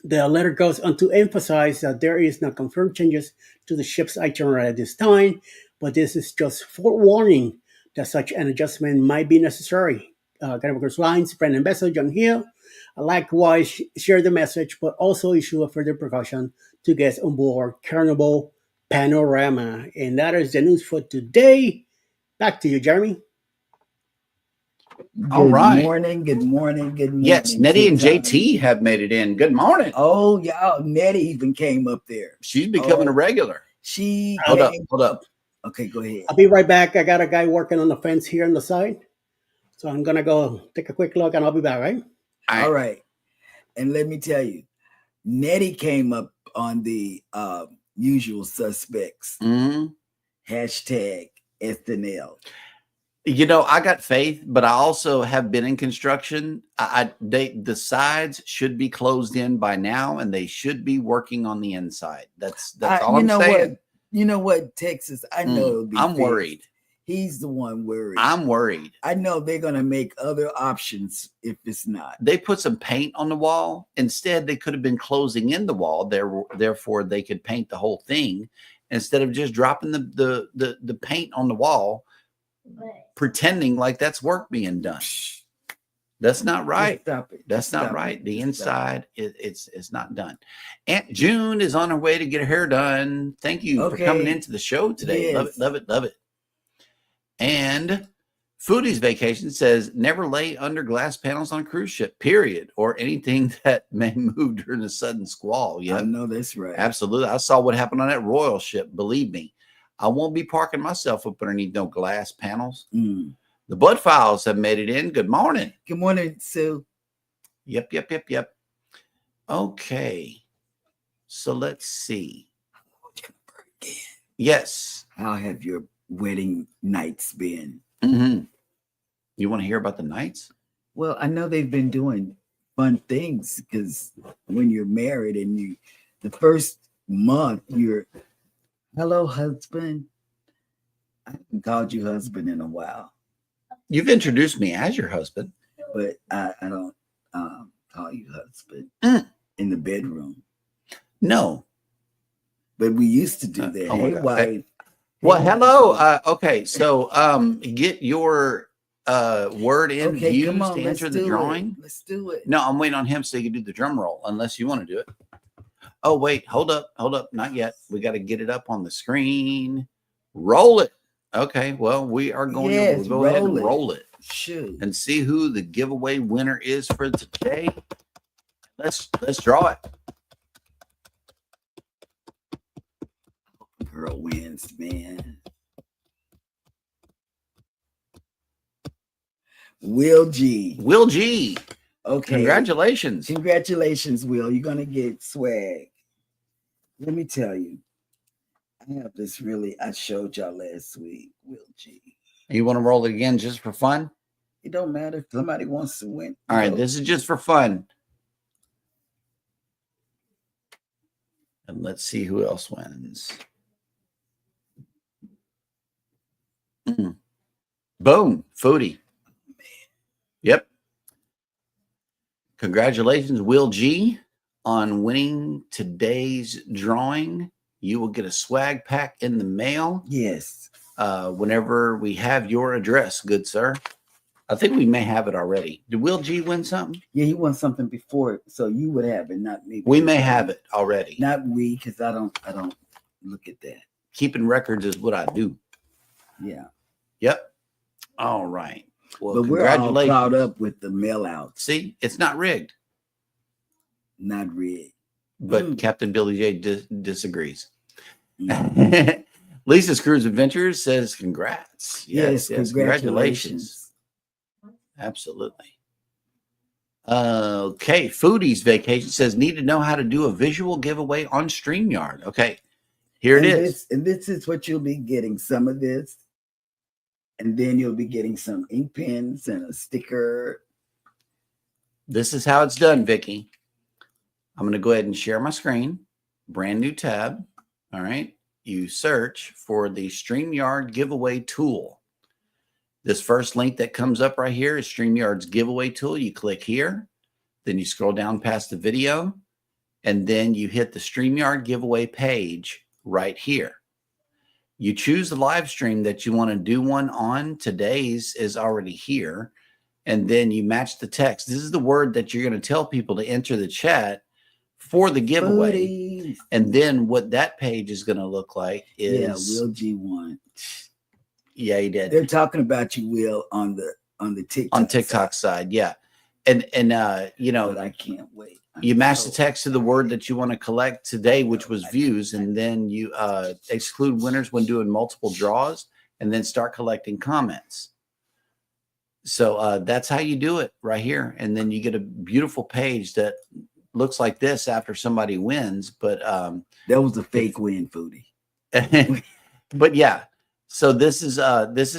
The letter goes on to emphasize that there is no confirmed changes to the ship's itinerary at this time, but this is just forewarning that such an adjustment might be necessary. Carnival Cruise Lines, Brandon Bessel, John Hill, likewise share the message, but also issue a further precaution to guests on board Carnival Panorama. And that is the news for today. Back to you, Jeremy. All Good right. morning, good morning, good morning. Yes, Nettie and Good JT have made it in. Good morning. Oh, y'all, Nettie even came up there. She's becoming a regular. She Hold up, came- hold up. Okay, go ahead. I'll be right back. I got a guy working on the fence here on the side. So I'm going to go take a quick look and I'll be back, right? All right. And let me tell you, Nettie came up on the usual suspects. Mhm. Hashtag SNL. You know, I got faith, but I also have been in construction. The sides should be closed in by now, and they should be working on the inside. That's all I'm saying. You know what, Texas? I know it'll be I'm fixed. worried. He's the one worried. I'm worried. I know they're gonna make other options if it's not. They put some paint on the wall. Instead, they could have been closing in the wall. Therefore, they could paint the whole thing instead of just dropping the paint on the wall, pretending like that's work being done. That's not right. Stop it. That's not Stop right. it. The Stop inside, it's not done. Aunt June is on her way to get her hair done. Thank you for coming Okay. into the show today. Yes. Love it, love it, love it. And Foodie's Vacation says never lay under glass panels on a cruise ship, period, or anything that may move during a sudden squall. it. Yeah, I know that's right. absolutely. I saw what happened on that Royal ship. Believe me, I won't be parking myself up underneath no glass panels. Mm. The Bud Files have made it in. Good morning. Good morning, Sue. Yep. Okay. So let's see. Yes. How have your wedding nights been? Mm-hmm. You want to hear about the nights? Well, I know they've been doing fun things because when you're married and the first month, you're, hello, husband. I haven't called you husband in a while, You've introduced me as your husband. but I don't call you husband in the bedroom. No. But we used to do that. Oh my Hey, God. wife. Well, Hey, hello. husband. Okay. So get your word in Okay, views come on, to let's enter the do drawing. it. Let's do it. No, I'm waiting on him so he can do the drum roll, unless you want to do it. Oh, wait, hold up. Not yet. We got to get it up on the screen. Roll it. Okay, well, we are going Yes, to go ahead and roll it. roll it Shoot. and see who the giveaway winner is for today. Let's draw it. Girl wins, man. Will G. Will G. Okay. Congratulations. Congratulations, Will. You're gonna get swag. Let me tell you. I have this I showed y'all last week, Will G. You want to roll it again just for fun? It don't matter if somebody wants to win. All right, Go. this is just for fun. And let's see who else wins. Boom, Foodie. Yep. Congratulations, Will G, on winning today's drawing. You will get a swag pack in the mail. Yes. Whenever we have your address, good sir. I think we may have it already. Did Will G win something? Yeah, he won something before, so you would have it, not me. We may have it already. Not we, because I don't look at that. Keeping records is what I do. Yeah. Yep. All right. Well, But we're all congratulations. caught up with the mail outs. See, it's not rigged, Not rigged. but Captain Billy J disagrees. Mm. Lisa's Cruise Adventures says congrats. Yes, Congratulations. Absolutely. Okay, Foodie's Vacation says need to know how to do a visual giveaway on StreamYard. Okay, here it is. This is what you'll be getting, some of this. And then you'll be getting some ink pens and a sticker. This is how it's done, Vicky. I'm going to go ahead and share my screen. Brand new tab. All right. You search for the StreamYard giveaway tool. This first link that comes up right here is StreamYard's giveaway tool. You click here, then you scroll down past the video, and then you hit the StreamYard giveaway page right here. You choose the live stream that you want to do one on. Today's is already here. And then you match the text. This is the word that you're going to tell people to enter the chat for the giveaway. Buddies. And then what that page is going to look like is Will G won. Yeah, he did. They're talking about you, Will, on the TikTok side. Yeah. And you know, but I can't wait. You match the text to the word that you want to collect today, which was views, and then you exclude winners when doing multiple draws, and then start collecting comments. So that's how you do it right here. And then you get a beautiful page that looks like this after somebody wins. But that was a fake win, Foodie. But yeah, so this is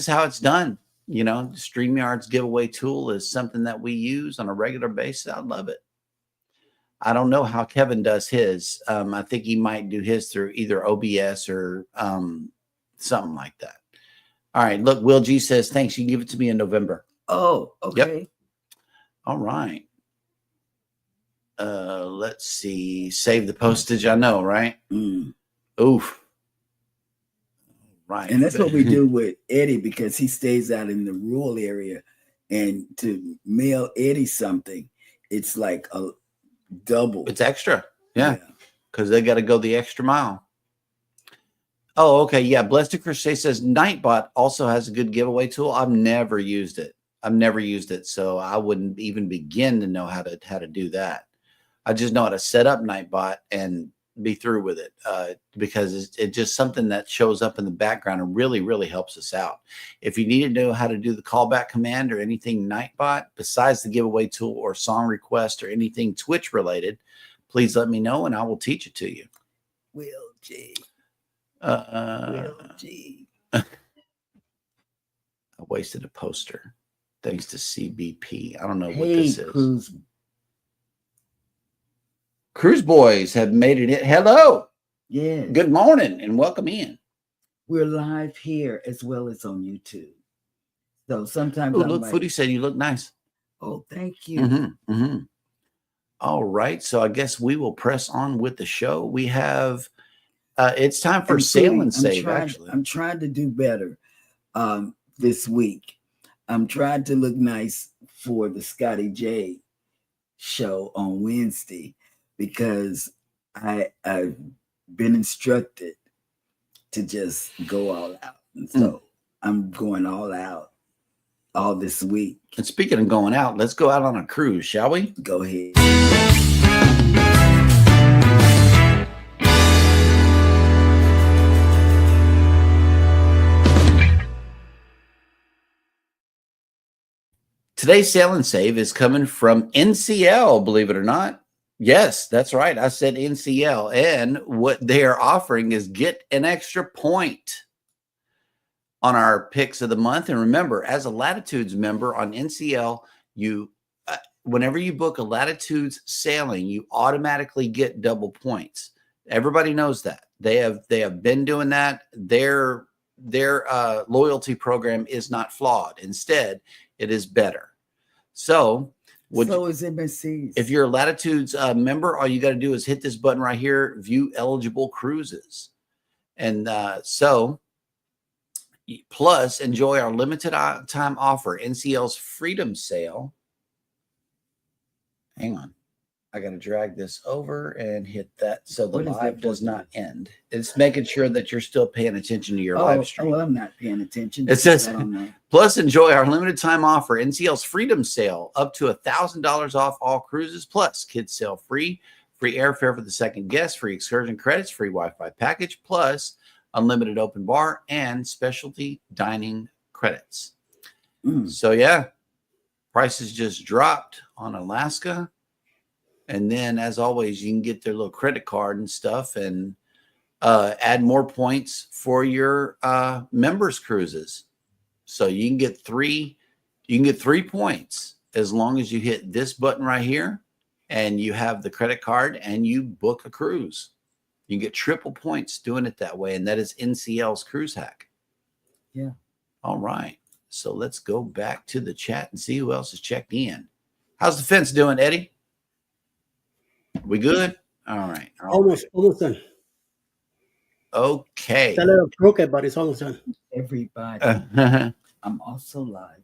how it's done. You know, StreamYard's giveaway tool is something that we use on a regular basis. I love it. I don't know how Kevin does his. I think he might do his through either OBS or something like that. All right. Look, Will G says, thanks. You can give it to me in November. Oh, okay. Yep. All right. Let's see. Save the postage. I know, right? Oof. Right. And that's what we do with Eddie, because he stays out in the rural area, and to mail Eddie something, it's like a double. It's extra. Yeah. Because they got to go the extra mile. Oh, okay. Yeah. Blessed Crochet says Nightbot also has a good giveaway tool. I've never used it. So I wouldn't even begin to know how to do that. I just know how to set up Nightbot and be through with it, because it's just something that shows up in the background and really, really helps us out. If you need to know how to do the callback command or anything Nightbot besides the giveaway tool or song request or anything Twitch related, please let me know and I will teach it to you. Will G. Will G. I wasted a poster thanks to CBP. I don't know what this is. Cruise Boys have made it in. Hello. Yeah. Good morning and welcome in. We're live here as well as on YouTube. So sometimes look, Foodie said you look nice. Oh, thank you. All right. So I guess we will press on with the show. We have it's time for Sail and Save, actually. I'm trying to do better this week. I'm trying to look nice for the Scotty J show on Wednesday, because I've been instructed to just go all out. And so I'm going all out all this week. And speaking of going out, let's go out on a cruise, shall we? Go ahead. Today's Sail and Save is coming from NCL, believe it or not. Yes, that's right. I said NCL. And what they are offering is get an extra point on our picks of the month. And remember, as a Latitudes member on NCL, you whenever you book a Latitudes sailing, you automatically get double points. Everybody knows that. They have been doing that. Their loyalty program is not flawed. Instead, it is better. So is MSC's. If you're a Latitudes member, all you got to do is hit this button right here, view eligible cruises. And plus enjoy our limited time offer, NCL's Freedom Sale. Hang on. I got to drag this over and hit that so the live does not end. It's making sure that you're still paying attention to your live stream. Oh, I'm not paying attention. It says, plus enjoy our limited time offer, NCL's Freedom Sale, up to $1,000 off all cruises, plus kids sail free airfare for the second guest, free excursion credits, free Wi-Fi package, plus unlimited open bar and specialty dining credits. So yeah, prices just dropped on Alaska. And then, as always, you can get their little credit card and stuff and add more points for your members cruises. So you can get 3 points as long as you hit this button right here and you have the credit card and you book a cruise. You get triple points doing it that way. And that is NCL's cruise hack. Yeah. All right. So let's go back to the chat and see who else has checked in. How's the fence doing, Eddie? We good? All right. Almost done. Okay. It's a little crooked, but it's almost done. Everybody. I'm also live.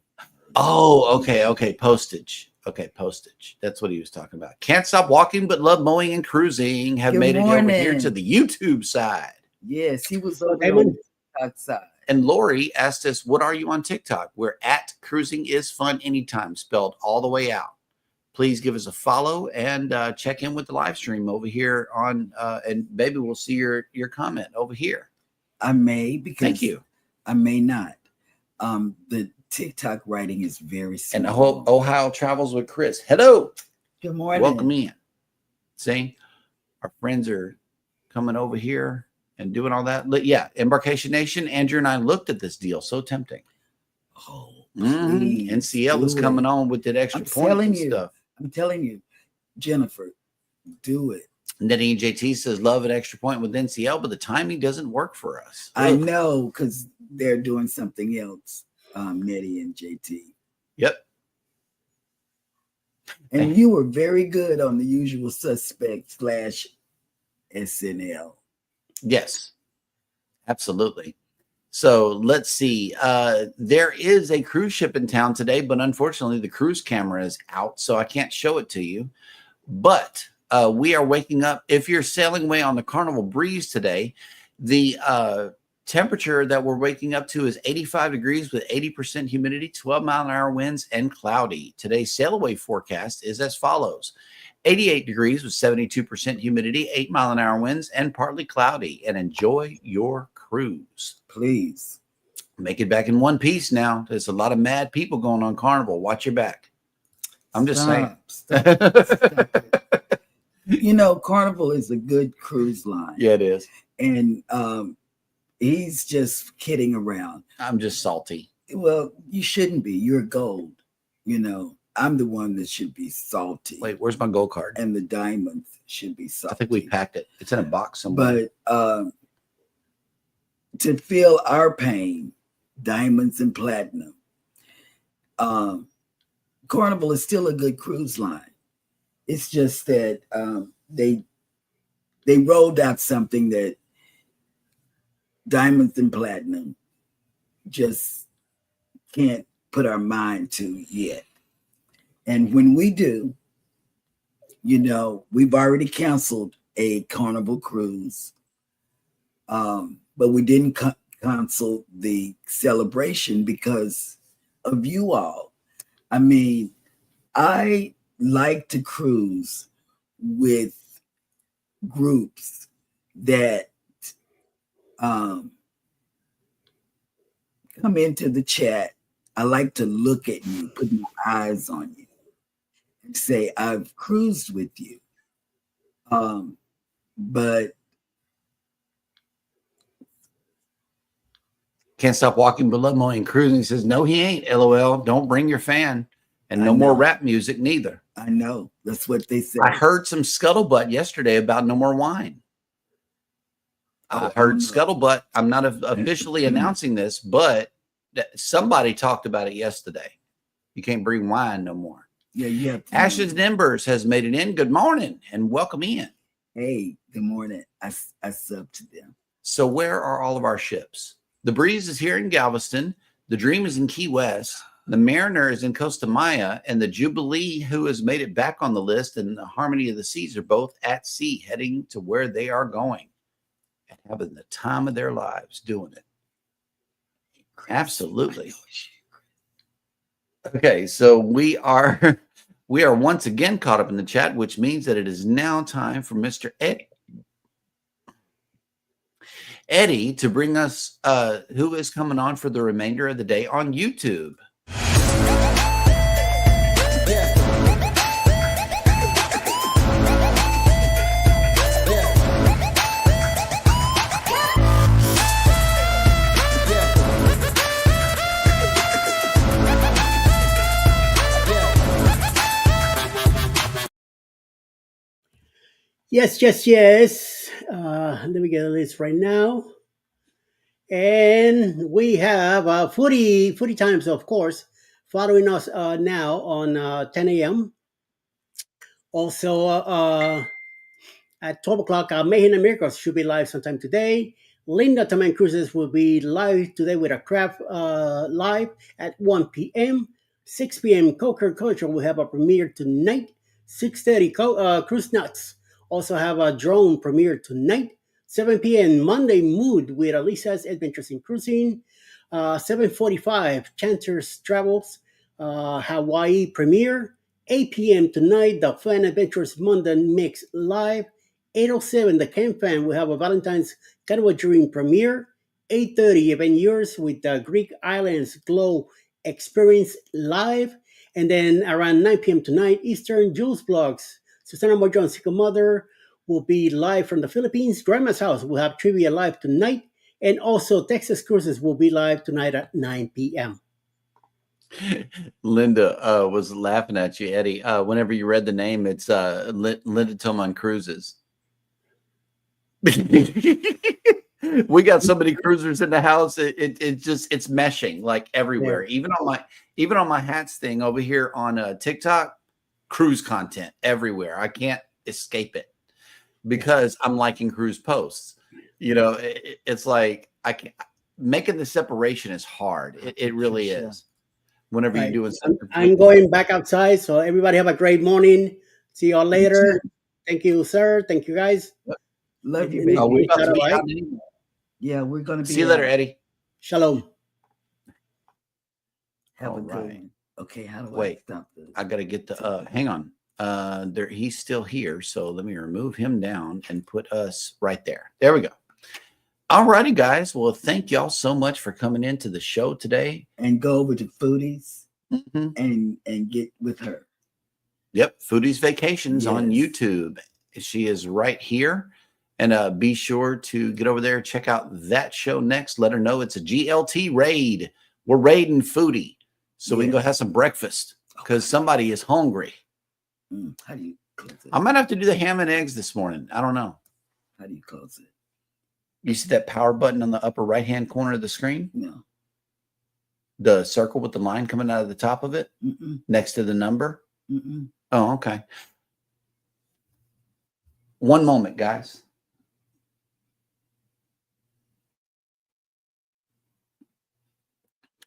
Oh, okay. Okay. Postage. Okay. Postage. That's what he was talking about. Can't stop walking, but love mowing and cruising. Have Good made it over here morning. to the YouTube side. Yes, he was over Okay, on the outside. And Lori asked us, what are you on TikTok? We're at Cruising is Fun Anytime, spelled all the way out. Please give us a follow and check in with the live stream over here on, and maybe we'll see your comment over here. I may, because Thank you. I may not. The TikTok writing is very And simple. Ohio Travels with Chris. Hello. Good morning. Welcome in. See, our friends are coming over here and doing all that. Yeah, Embarkation Nation. Andrew and I looked at this deal. So tempting. Oh, Mhm. please NCL is do coming it. on with that extra I'm point telling and you. stuff. I'm telling you, Jennifer, do it. And then EJT says, love an extra point with NCL, but the timing doesn't work for us. I Ugh. know, because they're doing something else, Nettie and JT. Yep. And you were very good on the usual suspect / SNL. Yes, absolutely. So let's see. There is a cruise ship in town today, but unfortunately the cruise camera is out, so I can't show it to you. But we are waking up. If you're sailing away on the Carnival Breeze today, the temperature that we're waking up to is 85 degrees with 80% humidity, 12-mile-an-hour winds, and cloudy. Today's sail away forecast is as follows. 88 degrees with 72% humidity, 8-mile-an-hour winds, and partly cloudy. And enjoy your cruise. Please. Make it back in one piece now. There's a lot of mad people going on Carnival. Watch your back. I'm just saying. Stop it. You know, Carnival is a good cruise line. Yeah, it is. And he's just kidding around. I'm just salty. Well, you shouldn't be. You're gold. You know, I'm the one that should be salty. Wait, where's my gold card? And the diamonds should be salty. I think we packed it. It's in a box somewhere. But to feel our pain, diamonds and platinum, Carnival is still a good cruise line. It's just that they rolled out something that diamonds and platinum just can't put our mind to yet. And when we do, you know, we've already canceled a Carnival cruise, but we didn't cancel the celebration because of you all. I mean, I like to cruise with groups that come into the chat. I like to look at you, put my eyes on you, and say, I've cruised with you. But Can't stop walking below mowing and cruising. He says, no, he ain't. LOL. Don't bring your fan. And no more rap music neither. I know. That's what they said. I heard some scuttlebutt yesterday about no more wine. I heard scuttlebutt. I'm not officially announcing this, but somebody talked about it yesterday. You can't bring wine no more. Yeah, you have to. Ashes and Embers has made it in. Good morning and welcome in. Hey, good morning. I subbed to them. So where are all of our ships? The Breeze is here in Galveston. The Dream is in Key West. The Mariner is in Costa Maya. And the Jubilee, who has made it back on the list, and the Harmony of the Seas are both at sea, heading to where they are going and having the time of their lives doing it. Absolutely. Okay, so we are once again caught up in the chat, which means that it is now time for Mr. Eddie to bring us who is coming on for the remainder of the day on YouTube. Yes, yes, yes. Let me get a list right now. And we have Footy Times, of course, following us now on 10 a.m. Also, at 12 o'clock, Mayhem and Miracles should be live sometime today. Linda Taman Cruises will be live today with a craft live at 1 p.m. 6 p.m. Coker Culture will have a premiere tonight. 6:30 Cruise Nuts also have a drone premiere tonight. 7 p.m. Monday Mood with Alisa's Adventures in Cruising. 7:45 Chanters Travels Hawaii premiere. 8 p.m. tonight, the Fan Adventures Monday Mix live. 8:07, the Camp Fan will have a Valentine's Carnival Dream premiere. 8:30, Avengers with the Greek Islands Glow Experience live. And then around 9 p.m. tonight, Eastern Jules Vlogs. Susana Mojo and Single Mother will be live from the Philippines. Grandma's House will have trivia live tonight. And also, Texas Cruises will be live tonight at 9 p.m. Linda was laughing at you, Eddie. Whenever you read the name, it's Linda Tillman Cruises. We got so many cruisers in the house. It's meshing like everywhere. Yeah. Even on my hats thing over here on TikTok, cruise content everywhere. I can't escape it because I'm liking cruise posts. You know, it's like I can't, making the separation is hard. It really is. Whenever you're doing something, I'm going back outside. So everybody have a great morning. See y'all later. Thank you, sir. Thank you, guys. Love you, We're baby. about to be out anyway. Yeah, we're gonna be. See you later, Eddie. Shalom. Have a All good right. one. Okay, how do Wait, I stop this? I gotta get the hang on. There he's still here, so let me remove him down and put us right there. There we go. All righty, guys. Well, thank y'all so much for coming into the show today. And go over to Foodies Mm-hmm. and get with her. Yep, Foodies Vacations on Yes. YouTube. She is right here. And be sure to get over there, check out that show next. Let her know it's a GLT raid. We're raiding Foodie. So we can go have some breakfast because somebody is hungry. How do you close it? I might have to do the ham and eggs this morning. I don't know. How do you close it? You see that power button on the upper right-hand corner of the screen? No. The circle with the line coming out of the top of it next to the number? Oh, okay. One moment, guys.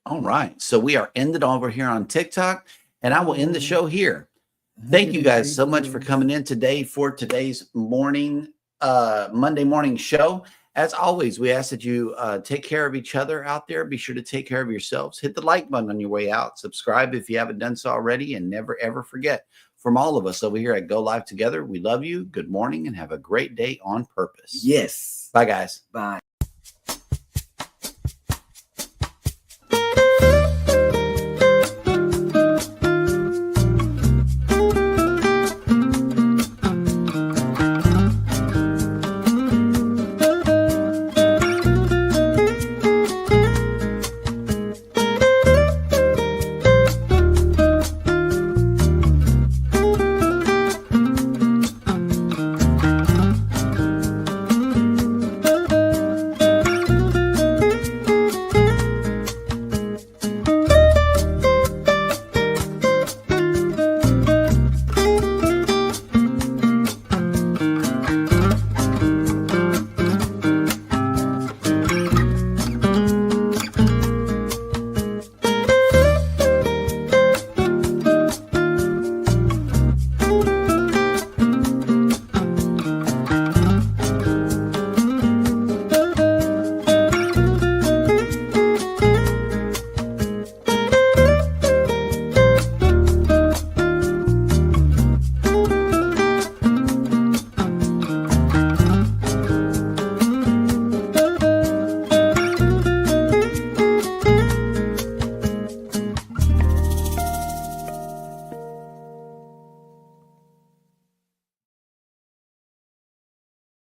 All right. So we are ended over here on TikTok, and I will end the show here. Thank you guys so much for coming in today for today's morning, Monday morning show. As always, we ask that you take care of each other out there. Be sure to take care of yourselves. Hit the like button on your way out. Subscribe if you haven't done so already. And never, ever forget, from all of us over here at Go Live Together, we love you. Good morning and have a great day on purpose. Yes. Bye, guys. Bye.